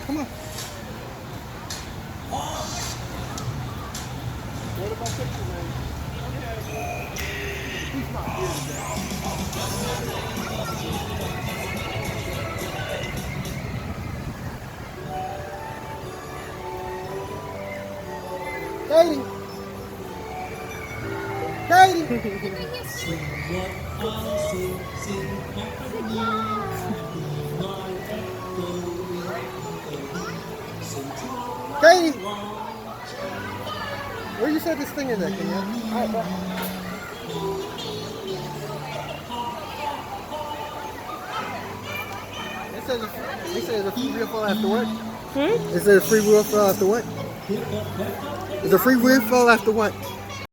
Come on. What about picture, man? He's not here today. Katie! Katie! Where you set this thing in there, can you? Alright, bye. It says a free refill after what? It says free refill after what? Is a free refill after what?